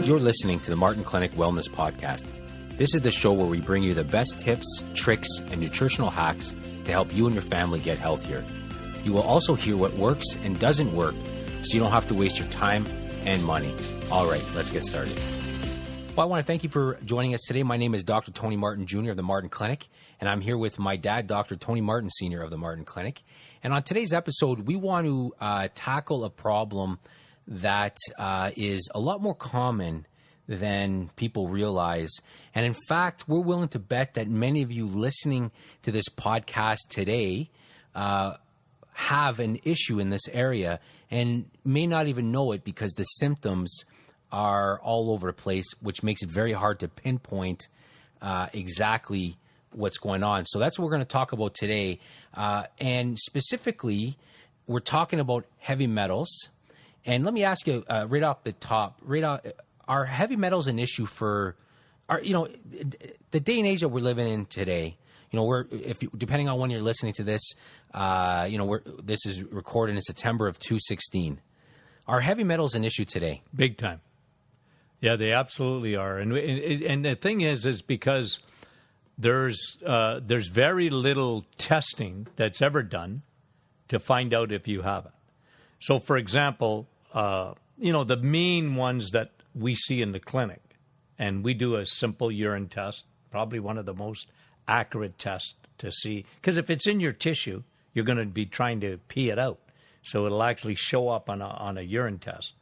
You're listening to the Martin Clinic Wellness Podcast. This is the show where we bring you the best tips, tricks, and nutritional hacks to help you and your family get healthier. You will also hear what works and doesn't work, so you don't have to waste your time and money. All right, let's get started. Well, I want to thank you for joining us today. My name is Dr. Tony Martin Jr. of the Martin Clinic, and I'm here with my dad, Dr. Tony Martin Sr. of the Martin Clinic. And on today's episode, we want to tackle a problem that is a lot more common than people realize. And in fact, we're willing to bet that many of you listening to this podcast today have an issue in this area and may not even know it because the symptoms are all over the place, which makes it very hard to pinpoint exactly what's going on. So that's what we're going to talk about today. And specifically, we're talking about heavy metals. And let me ask you right off the top, are heavy metals an issue for, the day and age that we're living in today? Depending on when you're listening to this, this is recorded in September of 2016. Are heavy metals an issue today? Big time. Yeah, they absolutely are. And the thing is because there's very little testing that's ever done to find out if you have it. So, for example, the main ones that we see in the clinic, and we do a simple urine test, probably one of the most accurate tests to see, because if it's in your tissue, you're going to be trying to pee it out. So it'll actually show up on a urine test.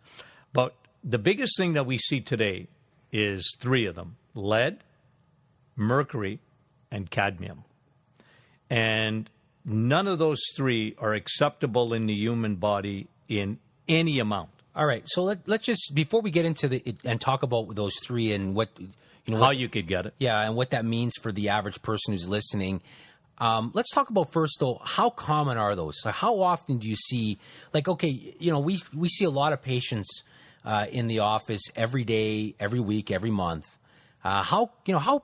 But the biggest thing that we see today is three of them: lead, mercury, and cadmium. And none of those three are acceptable in the human body in any amount. All right. So let's just, before we get into and talk about those three and how you could get it. Yeah, and what that means for the average person who's listening. Let's talk about first, though, how common are those? So how often do you see, we see a lot of patients in the office every day, every week, every month. How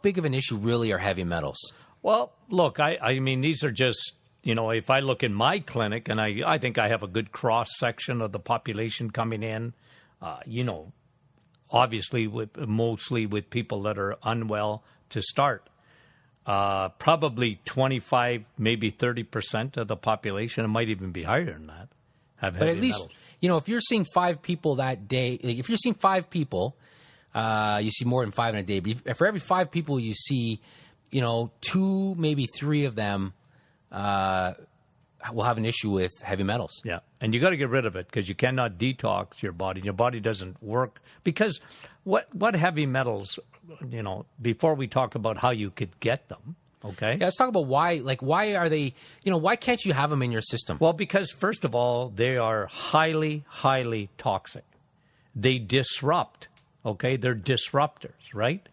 big of an issue really are heavy metals? Well, look, I mean, these are just, if I look in my clinic, and I think I have a good cross-section of the population coming in, obviously mostly with people that are unwell to start. Probably 25, maybe 30% of the population, it might even be higher than that, have heavy metals. But at least, if you're seeing 5 people that day, if you're seeing 5 people, you see more than 5 in a day. But for every 5 people you see, 2, maybe 3 of them will have an issue with heavy metals. Yeah, and you got to get rid of it because you cannot detox your body. Your body doesn't work because what heavy metals, before we talk about how you could get them, okay? Yeah, let's talk about why are they, why can't you have them in your system? Well, because first of all, they are highly, highly toxic. They disrupt, okay? They're disruptors, right?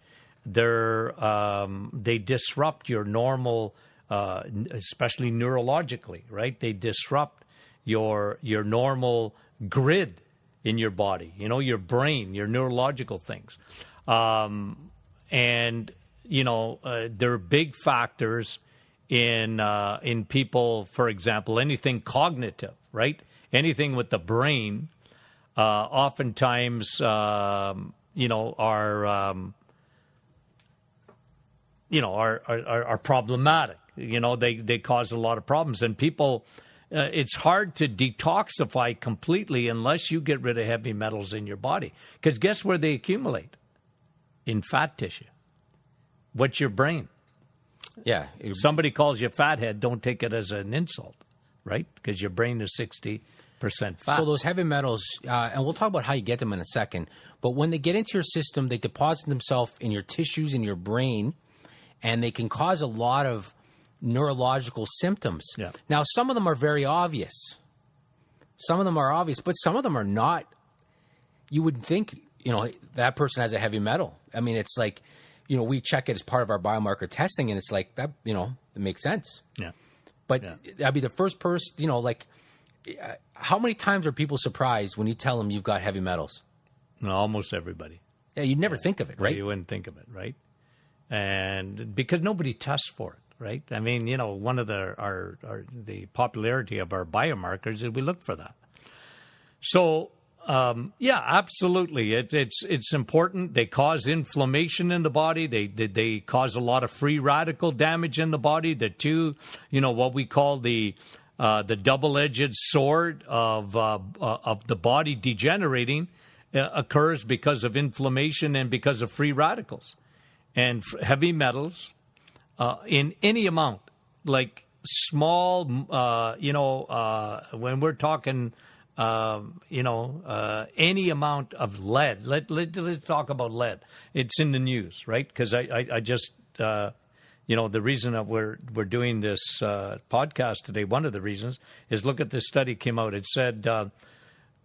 They disrupt your normal, especially neurologically, right? They disrupt your normal grid in your body, your brain, your neurological things. And they're big factors in people, for example, anything cognitive, right? Anything with the brain, oftentimes, are problematic. They cause a lot of problems. And people, it's hard to detoxify completely unless you get rid of heavy metals in your body. Because guess where they accumulate? In fat tissue. What's your brain? Yeah. If somebody calls you fathead, don't take it as an insult, right? Because your brain is 60% fat. So those heavy metals, and we'll talk about how you get them in a second, but when they get into your system, they deposit themselves in your tissues, in your brain, and they can cause a lot of neurological symptoms. Yeah. Now, some of them are very obvious. Some of them are obvious, but some of them are not. You would think, that person has a heavy metal. I mean, it's like, we check it as part of our biomarker testing, and it's like that, it makes sense. Yeah. But I'd be the first person, how many times are people surprised when you tell them you've got heavy metals? No, almost everybody. Yeah, you'd never think of it, right? You wouldn't think of it, right? And because nobody tests for it, right? I mean, one of the popularity of our biomarkers is we look for that. So Yeah, absolutely. It's important. They cause inflammation in the body. They cause a lot of free radical damage in the body. The two, what we call the double-edged sword of the body degenerating occurs because of inflammation and because of free radicals and heavy metals in any amount, like small. When we're talking. Any amount of lead. Let's talk about lead. It's in the news, right? Because I just, the reason that we're doing this podcast today, one of the reasons is look at this study came out. It said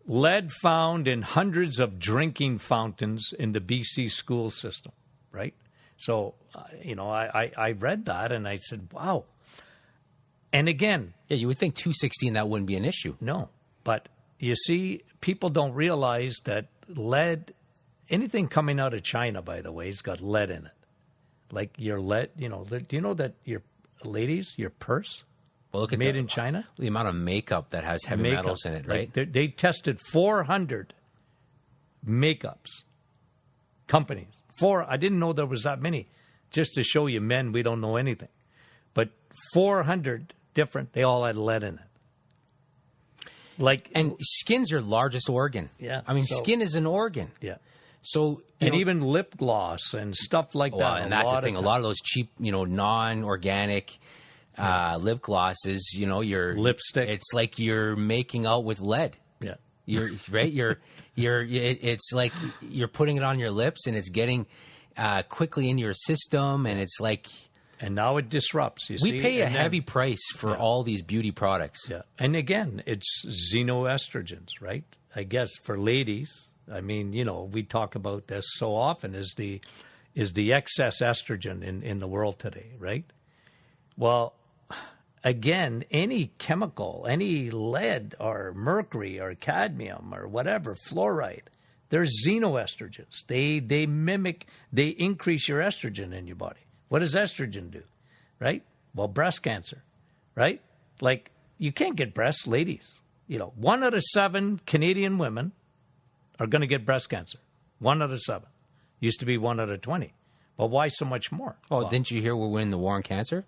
lead found in hundreds of drinking fountains in the BC school system, right? So, I read that and I said, wow. And again. Yeah, you would think 216, that wouldn't be an issue. No, but you see, people don't realize that lead, anything coming out of China, by the way, has got lead in it. Like your lead, do you know that your purse look at made in China? The amount of makeup that has heavy metals in it, right? Like they tested 400 makeups companies. I didn't know there was that many. Just to show you, men, we don't know anything. But 400 different, they all had lead in it. And skin's your largest organ. Yeah. I mean, skin is an organ. Yeah. So even lip gloss and stuff like that. And that's the thing. A lot of those cheap, non-organic lip glosses, your lipstick. It's like you're making out with lead. Yeah. You're right. It's like you're putting it on your lips, and it's getting quickly into your system, and it's like. And now it disrupts. We pay a heavy price for all these beauty products. Yeah. And again, it's xenoestrogens, right? I guess for ladies, I mean, we talk about this so often is the excess estrogen in the world today, right? Well, again, any chemical, any lead or mercury or cadmium or whatever, fluoride, they're xenoestrogens. They increase your estrogen in your body. What does estrogen do, right? Well, breast cancer, right? Like, you can't get breasts, ladies. 1 out of 7 Canadian women are going to get breast cancer. 1 out of 7. Used to be 1 out of 20. But why so much more? Oh, well, didn't you hear we're winning the war on cancer?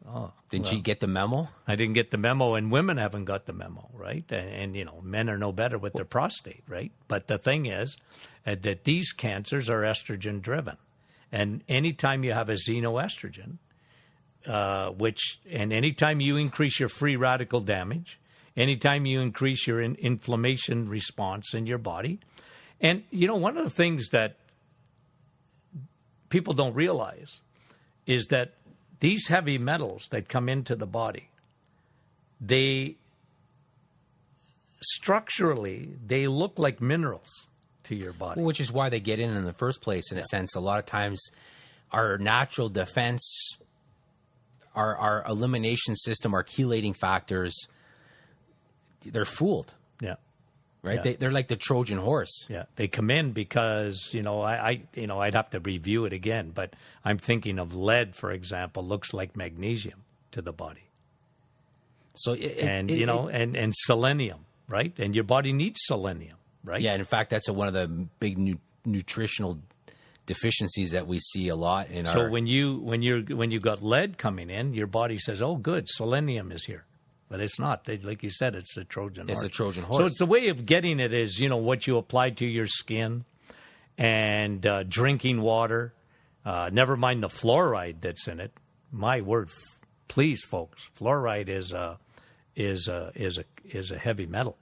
Oh, didn't you get the memo? I didn't get the memo, and women haven't got the memo, right? And men are no better with their prostate, right? But the thing is that these cancers are estrogen-driven. And anytime you have a xenoestrogen, and anytime you increase your free radical damage, anytime you increase your inflammation response in your body, and one of the things that people don't realize is that these heavy metals that come into the body, structurally they look like minerals to your body. Which is why they get in the first place, in a sense. A lot of times our natural defense, our elimination system, our chelating factors, they're fooled. Yeah. Right? Yeah. They're like the Trojan horse. Yeah. They come in because, I'd have to review it again, but I'm thinking of lead, for example, looks like magnesium to the body. So and selenium, right? And your body needs selenium. Right? Yeah, and in fact, that's one of the big nutritional deficiencies that we see a lot in our. So when you got lead coming in, your body says, "Oh, good, selenium is here," but it's not. Like you said, it's a Trojan horse. It's a Trojan horse. So it's the way of getting it is what you apply to your skin, and drinking water. Never mind the fluoride that's in it. My word, please, folks, fluoride is a heavy metal.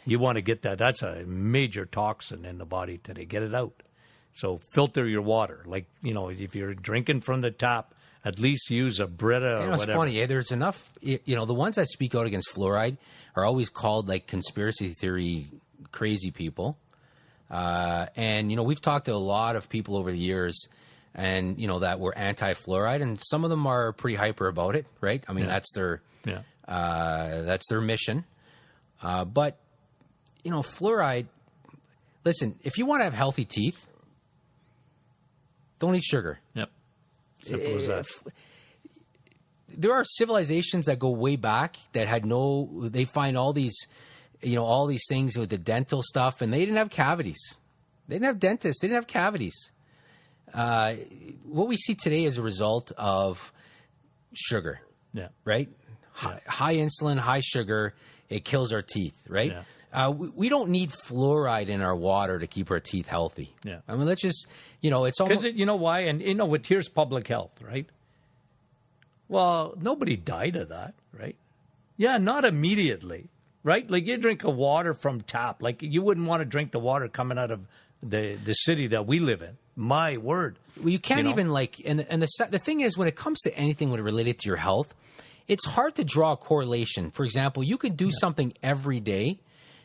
You want to get that. That's a major toxin in the body today. Get it out. So filter your water. Like, if you're drinking from the tap, at least use a Brita or whatever. It's funny. There's enough. The ones that speak out against fluoride are always called like conspiracy theory crazy people. And we've talked to a lot of people over the years, and that were anti-fluoride, and some of them are pretty hyper about it, right? I mean, that's their mission. But fluoride, listen, if you want to have healthy teeth, don't eat sugar. Yep. Simple as that. There are civilizations that go way back that had they find all these all these things with the dental stuff, and they didn't have cavities. They didn't have dentists. They didn't have cavities. What we see today is a result of sugar, right? High insulin, high sugar, it kills our teeth, right? Yeah. We don't need fluoride in our water to keep our teeth healthy. Yeah. I mean, let's just, it's almost... Because you know why? And, here's public health, right? Well, nobody died of that, right? Yeah, not immediately, right? Like you drink a water from tap. Like you wouldn't want to drink the water coming out of the city that we live in. My word. Well, you can't even and the thing is, when it comes to anything related to your health, it's hard to draw a correlation. For example, you could do something every day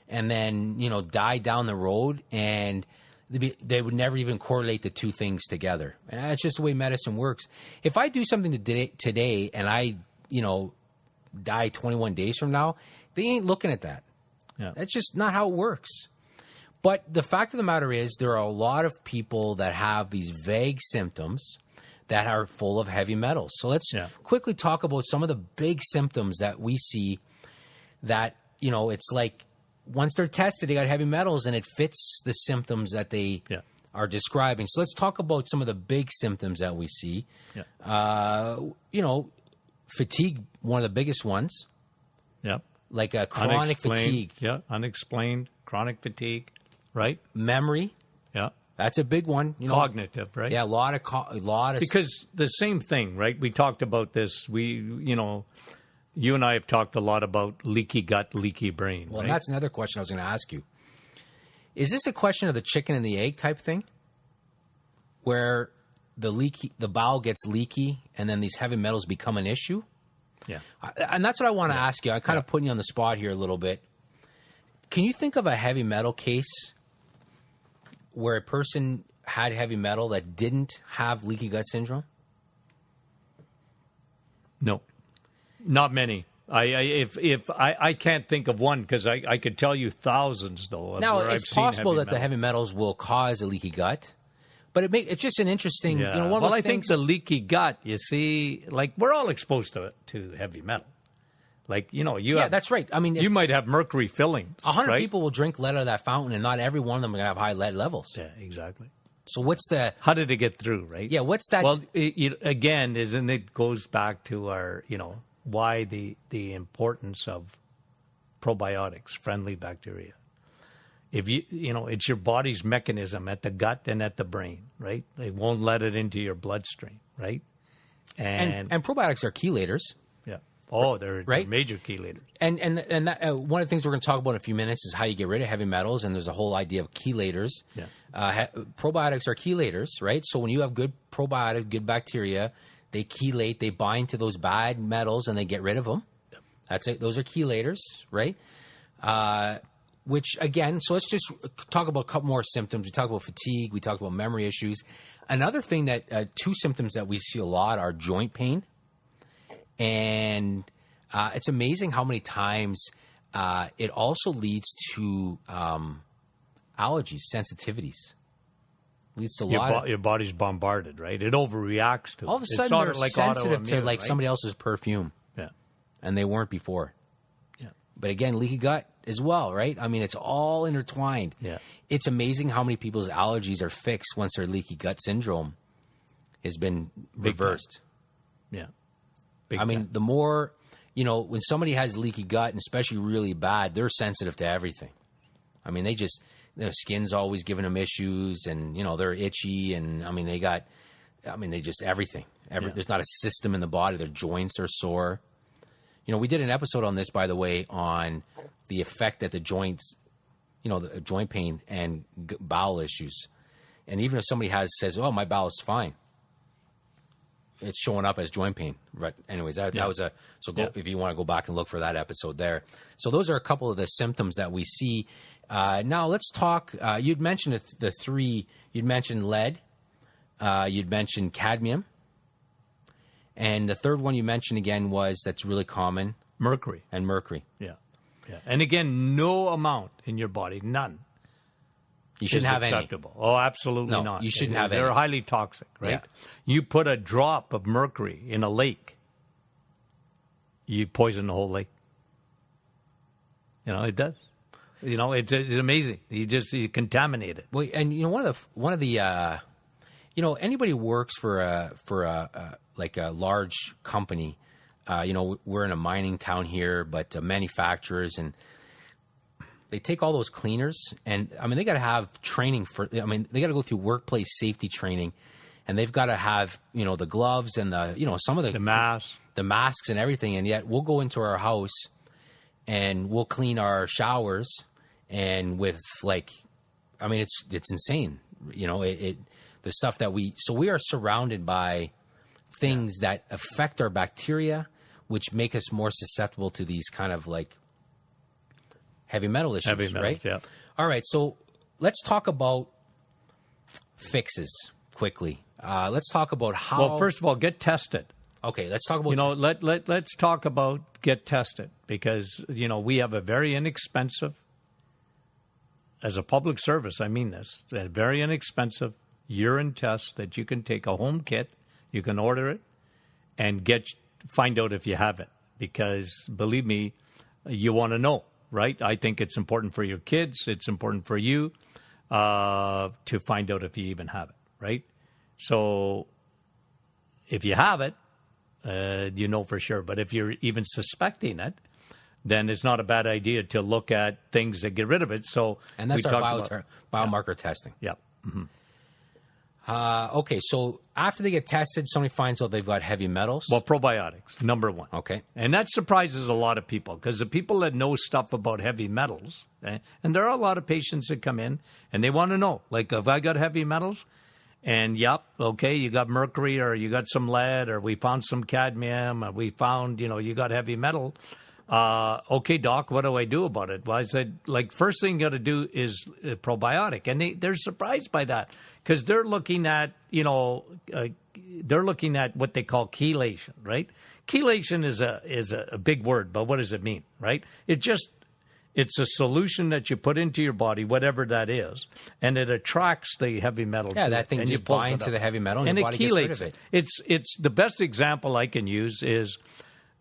and then, die down the road, and they would never even correlate the two things together. And that's just the way medicine works. If I do something today and I, die 21 days from now, they ain't looking at that. Yeah. That's just not how it works. But the fact of the matter is, there are a lot of people that have these vague symptoms that are full of heavy metals. So let's quickly talk about some of the big symptoms that we see that, it's like once they're tested, they got heavy metals and it fits the symptoms that they are describing. So let's talk about some of the big symptoms that we see. Yeah. Fatigue, one of the biggest ones. Yep. Like a chronic fatigue. Yeah, unexplained chronic fatigue, right? Memory. Yeah. That's a big one. Cognitive, right? Yeah, a lot of... Because the same thing, right? We talked about this. You and I have talked a lot about leaky gut, leaky brain. Well, right? That's another question I was going to ask you. Is this a question of the chicken and the egg type thing? Where the bowel gets leaky and then these heavy metals become an issue? Yeah. And that's what I want to ask you. I kind of putting you on the spot here a little bit. Can you think of a heavy metal case where a person had heavy metal that didn't have leaky gut syndrome? No, not many. I can't think of one, because I could tell you thousands though. Now it's possible that the heavy metals will cause a leaky gut, but it's just an interesting. One of those I things. think the leaky gut. You see, like we're all exposed to heavy metal. Like, that's right. I mean, you might have mercury fillings. 100 people will drink lead out of that fountain, and not every one of them are going to have high lead levels. Yeah, exactly. So how did it get through, right? Yeah, what's that? Well, again, it goes back to our, why the importance of probiotics, friendly bacteria. If it's your body's mechanism at the gut and at the brain, right? They won't let it into your bloodstream, right? And probiotics are chelators. Yeah. Oh, they're major chelators. And that, one of the things we're going to talk about in a few minutes is how you get rid of heavy metals, and there's a whole idea of chelators. Yeah. Probiotics are chelators, right? So when you have good probiotic, good bacteria, they chelate, they bind to those bad metals, and they get rid of them. Yep. That's it. Those are chelators, right? Which, again, so let's just talk about a couple more symptoms. We talked about fatigue. We talked about memory issues. Another thing that two symptoms that we see a lot are joint pain. And it's amazing how many times it also leads to allergies, sensitivities. Leads to your body's bombarded, right? It overreacts to it. All of a sudden, they're sensitive to somebody else's perfume. Yeah. And they weren't before. Yeah. But again, leaky gut as well, right? I mean, it's all intertwined. Yeah. It's amazing how many people's allergies are fixed once their leaky gut syndrome has been reversed. Yeah. I mean, the more, when somebody has leaky gut, and especially really bad, they're sensitive to everything. I mean, their skin's always giving them issues, and, they're itchy, and, they just everything. There's not a system in the body. Their joints are sore. We did an episode on this, by the way, on the effect that the joints, the joint pain and bowel issues. And even if somebody says, oh, my bowel's fine, it's showing up as joint pain. But anyways, that was if you want to go back and look for that episode there. So those are a couple of the symptoms that we see. Now let's talk, you'd mentioned the three, you'd mentioned lead, you'd mentioned cadmium. And the third one you mentioned again that's really common. Mercury. And mercury. Yeah. Yeah. And again, no amount in your body, none. You shouldn't have acceptable. Any. Oh, absolutely not. You shouldn't have any. They're highly toxic, right? Yeah. You put a drop of mercury in a lake, you poison the whole lake. It does. It's amazing. You contaminate it. Well, and one of the anybody who works for a large company, we're in a mining town here, but manufacturers, and they take all those cleaners, and I mean they got to have training they got to go through workplace safety training, and they've got to have the gloves and some of the masks and everything, and yet we'll go into our house and we'll clean our showers, and with it's insane, the stuff that we are surrounded by things that affect our bacteria, which make us more susceptible to these kind of heavy metal issues, heavy metals, right? Yeah. All right, so let's talk about fixes quickly. Let's talk about how. Well, first of all, get tested. Okay, let's talk about. Let's talk about get tested, because we have a very inexpensive, as a public service, I mean this, a very inexpensive urine test that you can take, a home kit, you can order it, and find out if you have it, because believe me, you want to know, right? I think it's important for your kids, it's important for you to find out if you even have it, right? So if you have it, for sure. But if you're even suspecting it, then it's not a bad idea to look at things that get rid of it. And that's our biomarker testing. Yeah. Mm-hmm. Okay, so after they get tested, somebody finds out they've got heavy metals. Well, probiotics, number one. Okay. And that surprises a lot of people, because the people that know stuff about heavy metals, and there are a lot of patients that come in and they want to know, have I got heavy metals? And you got mercury, or you got some lead, or we found some cadmium, or we found, you got heavy metal. Okay, doc, what do I do about it? Well, I said, first thing you got to do is a probiotic. And they're surprised by that, because they're looking at, what they call chelation, right? Chelation is a big word, but what does it mean, right? It's a solution that you put into your body, whatever that is, and it attracts the heavy metal. Yeah, that thing just binds to the heavy metal, and your body gets rid of it. It's the best example I can use is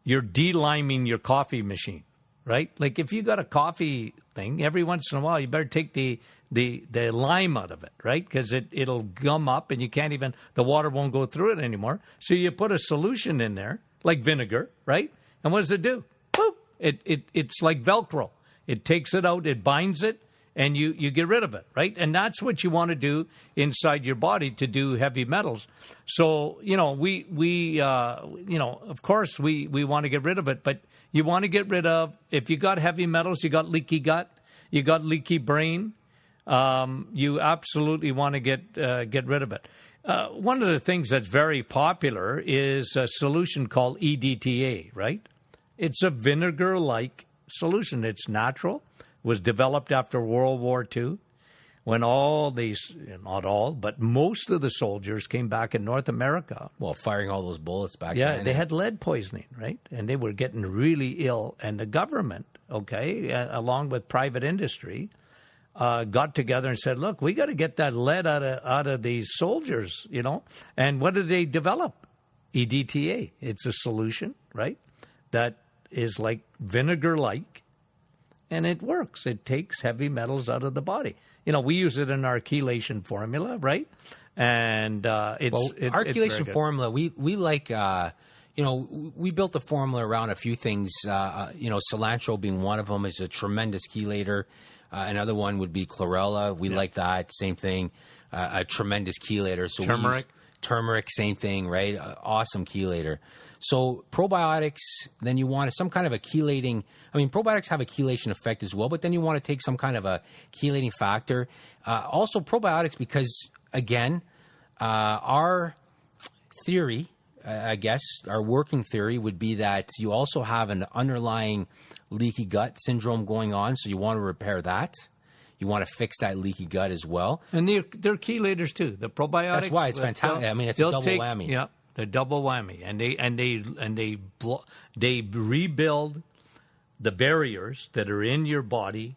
you're de-liming your coffee machine, right? If you got a coffee thing, every once in a while you better take the lime out of it, right? Because it'll gum up, and the water won't go through it anymore. So you put a solution in there, like vinegar, right? And what does it do? Boop! It's like Velcro. It takes it out, it binds it, and you get rid of it, right? And that's what you want to do inside your body to do heavy metals. So, of course we want to get rid of it, but you want to get rid of, if you got heavy metals, you got leaky gut, you got leaky brain, you absolutely want to get rid of it. One of the things that's very popular is a solution called EDTA, right? It's a vinegar-like solution. It's natural. Was developed after World War II, when all these, not all, but most of the soldiers came back in North America. Well, firing all those bullets back then. Yeah, they had lead poisoning, right? And they were getting really ill. And the government, along with private industry, got together and said, look, we got to get that lead out of these soldiers, And what did they develop? EDTA. It's a solution, right? That is like vinegar-like, and it works. It takes heavy metals out of the body. We use it in our chelation formula, right? And our chelation formula, we like, we built the formula around a few things. Cilantro being one of them is a tremendous chelator. Another one would be chlorella. We like that. Same thing. A tremendous chelator. So turmeric, same thing, right? Awesome chelator. So probiotics, then you want some kind of a chelating. Probiotics have a chelation effect as well, but then you want to take some kind of a chelating factor. Also probiotics, because again, our theory, our working theory would be that you also have an underlying leaky gut syndrome going on. So you want to repair that. You want to fix that leaky gut as well. And they're chelators too. The probiotics. That's why it's fantastic. It's a double whammy. Yeah. The double whammy, and they rebuild the barriers that are in your body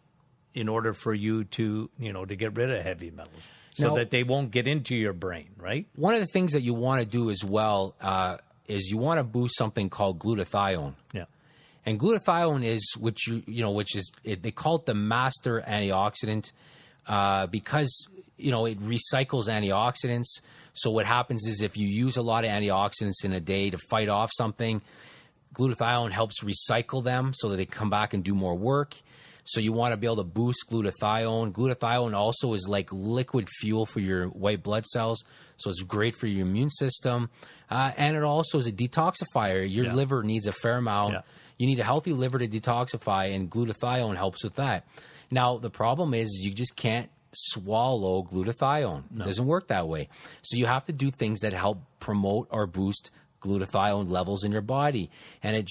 in order for you to get rid of heavy metals, so that they won't get into your brain, right? One of the things that you want to do as well is you want to boost something called glutathione. Yeah, And glutathione is, they call it the master antioxidant because, it recycles antioxidants. So what happens is if you use a lot of antioxidants in a day to fight off something, glutathione helps recycle them so that they come back and do more work. So you want to be able to boost glutathione. Glutathione also is like liquid fuel for your white blood cells. So it's great for your immune system. And it also is a detoxifier. Your liver needs a fair amount. Yeah. You need a healthy liver to detoxify, and glutathione helps with that. Now, the problem is you just can't swallow glutathione. No. It doesn't work that way. So you have to do things that help promote or boost glutathione levels in your body. And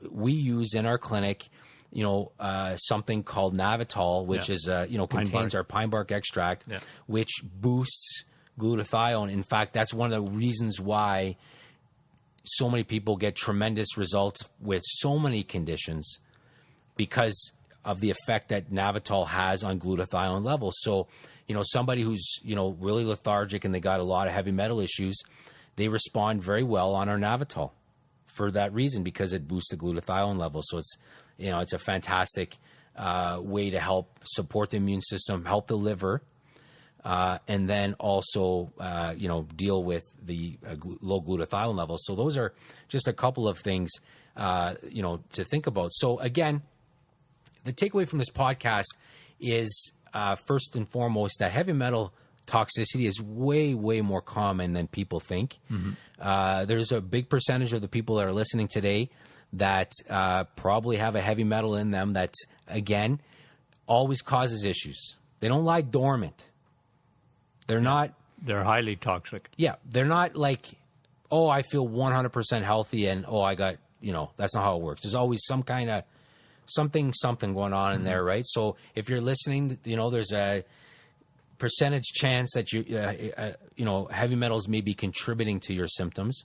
we use in our clinic, something called Navitol, which is contains our pine bark extract, which boosts glutathione. In fact, that's one of the reasons why so many people get tremendous results with so many conditions, because of the effect that Navitol has on glutathione levels. So, somebody who's, really lethargic and they got a lot of heavy metal issues, they respond very well on our Navitol for that reason, because it boosts the glutathione levels. So it's a fantastic way to help support the immune system, help the liver, and then also, deal with the low glutathione levels. So those are just a couple of things, to think about. So again, the takeaway from this podcast is, first and foremost, that heavy metal toxicity is way, way more common than people think. Mm-hmm. There's a big percentage of the people that are listening today that probably have a heavy metal in them that, again, always causes issues. They don't lie dormant. They're not... They're highly toxic. Yeah. They're not like, oh, I feel 100% healthy and, oh, I got, that's not how it works. There's always some kind of something going on in there, right? So if you're listening, there's a percentage chance that heavy metals may be contributing to your symptoms.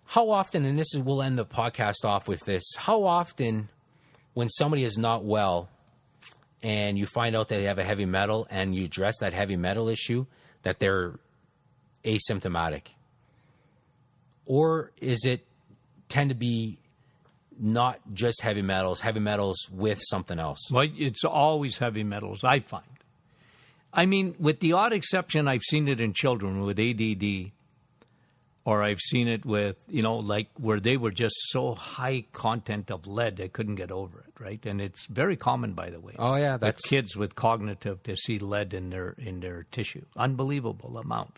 How often, and we'll end the podcast off with this, how often when somebody is not well and you find out that they have a heavy metal and you address that heavy metal issue, that they're asymptomatic? Or is it tend to be not just heavy metals with something else? Well, it's always heavy metals, I find. I mean, with the odd exception, I've seen it in children with ADD, or I've seen it with, like where they were just so high content of lead, they couldn't get over it, right? And it's very common, by the way. Oh, yeah. That's kids with cognitive to see lead in their tissue. Unbelievable amount.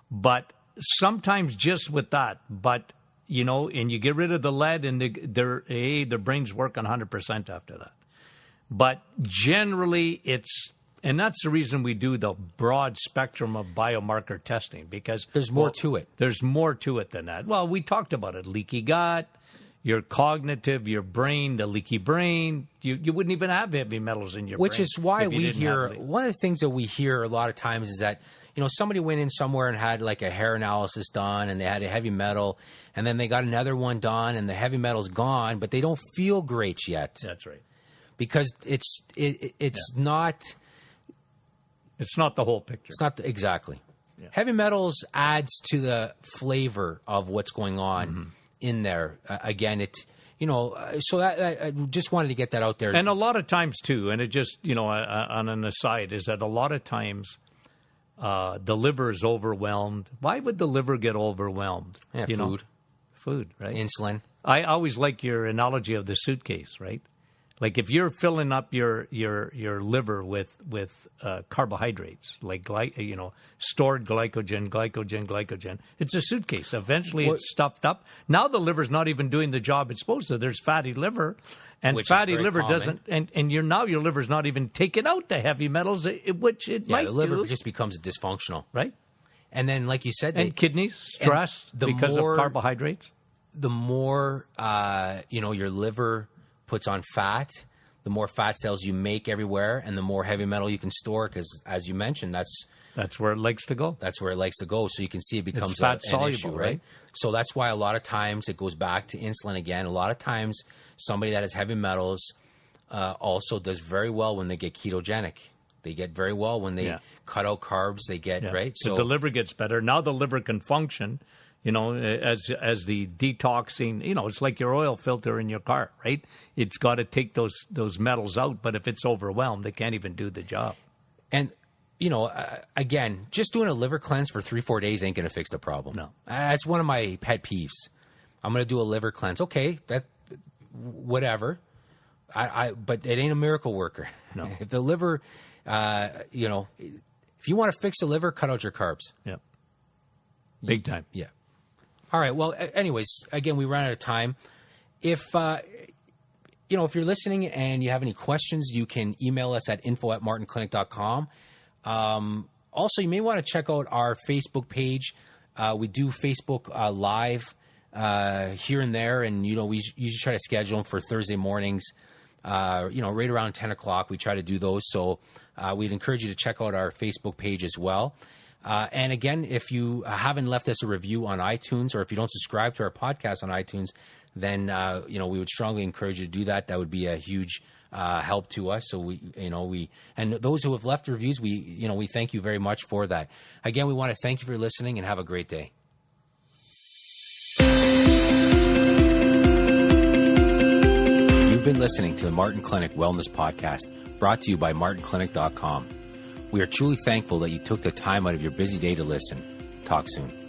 But sometimes just with that, and you get rid of the lead and their brains work 100% after that. But generally and that's the reason we do the broad spectrum of biomarker testing, because there's more to it. There's more to it than that. Well, we talked about it. Leaky gut, your cognitive, your brain, the leaky brain. You wouldn't even have heavy metals in your brain. Which is why we hear, one of the things that we hear a lot of times is that, somebody went in somewhere and had like a hair analysis done and they had a heavy metal, and then they got another one done and the heavy metal's gone, but they don't feel great yet. That's right. Because it's not... It's not the whole picture. It's not exactly. Yeah. Heavy metals adds to the flavor of what's going on in there. Again, so I just wanted to get that out there. And a lot of times too, and it just, on an aside, is that a lot of times the liver is overwhelmed. Why would the liver get overwhelmed? Yeah, food, right? Insulin. I always like your analogy of the suitcase, right? Like if you're filling up your liver with carbohydrates, like stored glycogen, it's a suitcase. Eventually, it's stuffed up. Now the liver's not even doing the job it's supposed to. There's fatty liver, and fatty liver doesn't. And your liver's not even taking out the heavy metals, which it might do. The liver just becomes dysfunctional, right? And then, like you said, kidneys stressed because of carbohydrates. The more your liver puts on fat, the more fat cells you make everywhere, and the more heavy metal you can store, because, as you mentioned, that's where it likes to go. That's where it likes to go. So you can see it becomes fat an soluble, issue, right? So that's why a lot of times it goes back to insulin again. A lot of times somebody that has heavy metals also does very well when they get ketogenic. They get very well when they cut out carbs. They get, right? So the liver gets better. Now the liver can function. as the detoxing, it's like your oil filter in your car, right? It's got to take those metals out, but if it's overwhelmed, it can't even do the job. And, again, just doing a liver cleanse for 3-4 days ain't going to fix the problem. No. That's one of my pet peeves. I'm going to do a liver cleanse. Okay, whatever. But it ain't a miracle worker. No. If the liver, if you want to fix the liver, cut out your carbs. Yeah. Big time. Yeah. All right. Well, anyways, again, we ran out of time. If if you're listening and you have any questions, you can email us at info@martinclinic.com. Also, you may want to check out our Facebook page. We do Facebook Live here and there, and we usually try to schedule them for Thursday mornings. Right around 10 o'clock, we try to do those. So we'd encourage you to check out our Facebook page as well. And again, if you haven't left us a review on iTunes, or if you don't subscribe to our podcast on iTunes, then we would strongly encourage you to do that. That would be a huge help to us. So and those who have left reviews, we thank you very much for that. Again, we want to thank you for listening, and have a great day. You've been listening to the Martin Clinic Wellness Podcast, brought to you by martinclinic.com. We are truly thankful that you took the time out of your busy day to listen. Talk soon.